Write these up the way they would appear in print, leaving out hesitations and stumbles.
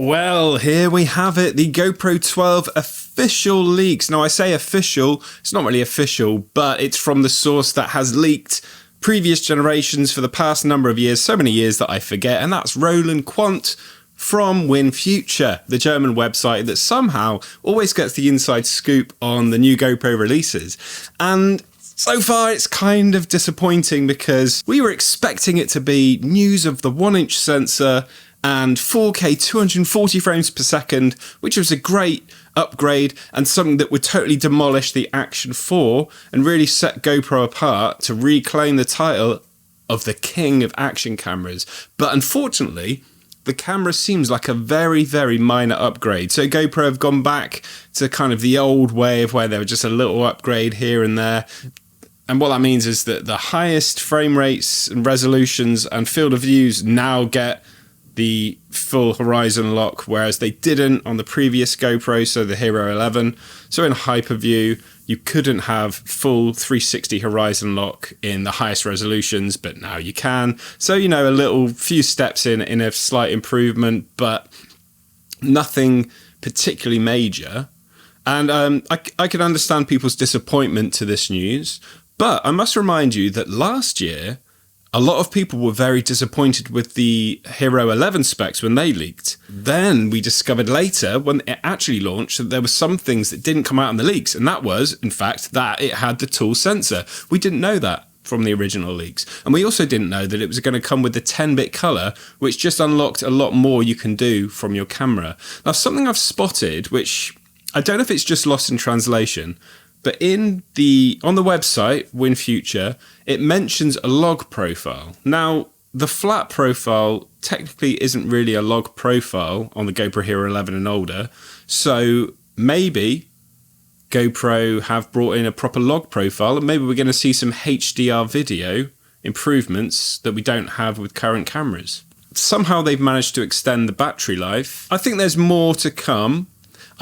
Well, here we have it, the GoPro 12 official leaks. Now I say official, it's not really official, but it's from the source that has leaked previous generations for the past number of years, so many years that I forget, and that's Roland Quandt from WinFuture, the German website that somehow always gets the inside scoop on the new GoPro releases. And so far it's kind of disappointing because we were expecting it to be news of the 1-inch sensor and 4K 240 frames per second, which was a great upgrade and something that would totally demolish the Action 4 and really set GoPro apart to reclaim the title of the king of action cameras. But unfortunately, the camera seems like a very, very minor upgrade. So GoPro have gone back to kind of the old way of where there were just a little upgrade here and there. And what that means is that the highest frame rates and resolutions and field of views now get the full horizon lock, whereas they didn't on the previous GoPro, so the Hero 11. So in hyperview, you couldn't have full 360 horizon lock in the highest resolutions, but now you can. So, you know, a few steps in a slight improvement, but nothing particularly major. And I can understand people's disappointment to this news, but I must remind you that last year, a lot of people were very disappointed with the Hero 11 specs when they leaked. Then we discovered later, when it actually launched, that there were some things that didn't come out in the leaks. And that was, in fact, that it had the tool sensor. We didn't know that from the original leaks. And we also didn't know that it was going to come with the 10-bit color, which just unlocked a lot more you can do from your camera. Now, something I've spotted, which I don't know if it's just lost in translation, but on the website, WinFuture, it mentions a log profile. Now, the flat profile technically isn't really a log profile on the GoPro Hero 11 and older, so maybe GoPro have brought in a proper log profile, and maybe we're going to see some HDR video improvements that we don't have with current cameras. Somehow they've managed to extend the battery life. I think there's more to come.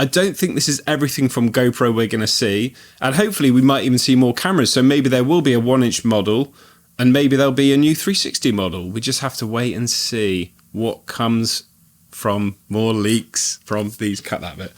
I don't think this is everything from GoPro we're going to see, and hopefully we might even see more cameras, so maybe there will be a 1-inch model, and maybe there'll be a new 360 model. We just have to wait and see what comes from more leaks from these. Cut that bit.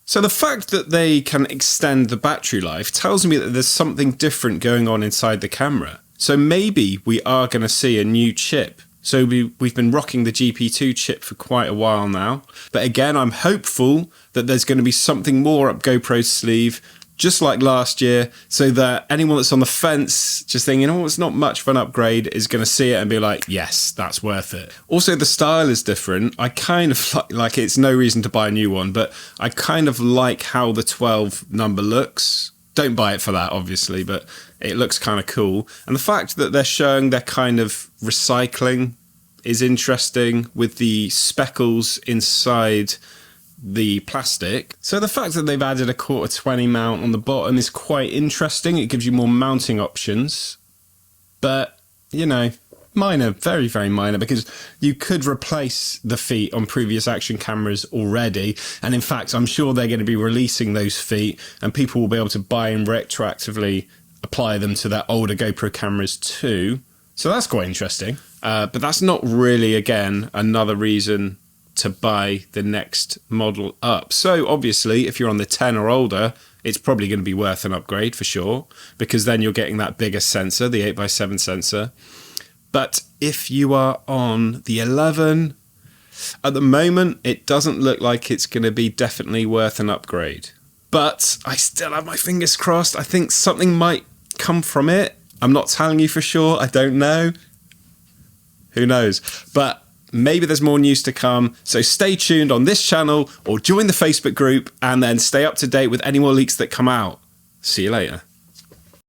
So the fact that they can extend the battery life tells me that there's something different going on inside the camera. So maybe we are going to see a new chip. So we've been rocking the GP2 chip for quite a while now. But again, I'm hopeful that there's going to be something more up GoPro's sleeve, just like last year, so that anyone that's on the fence, just thinking, oh, it's not much of an upgrade, is going to see it and be like, yes, that's worth it. Also, the style is different. I kind of like it's no reason to buy a new one, but I kind of like how the 12 number looks. Don't buy it for that, obviously, but it looks kind of cool. And the fact that they're showing their kind of recycling is interesting with the speckles inside the plastic. So the fact that they've added a 1/4-20 mount on the bottom is quite interesting. It gives you more mounting options. But, you know, minor, very, very minor, because you could replace the feet on previous action cameras already. And in fact, I'm sure they're going to be releasing those feet and people will be able to buy and retroactively apply them to their older GoPro cameras too. So that's quite interesting. But that's not really, again, another reason to buy the next model up. So obviously, if you're on the 10 or older, it's probably going to be worth an upgrade for sure, because then you're getting that bigger sensor, the 8x7 sensor. But if you are on the 11, at the moment, it doesn't look like it's going to be definitely worth an upgrade. But I still have my fingers crossed. I think something might come from it. I'm not telling you for sure. I don't know. Who knows? But maybe there's more news to come. So stay tuned on this channel or join the Facebook group and then stay up to date with any more leaks that come out. See you later.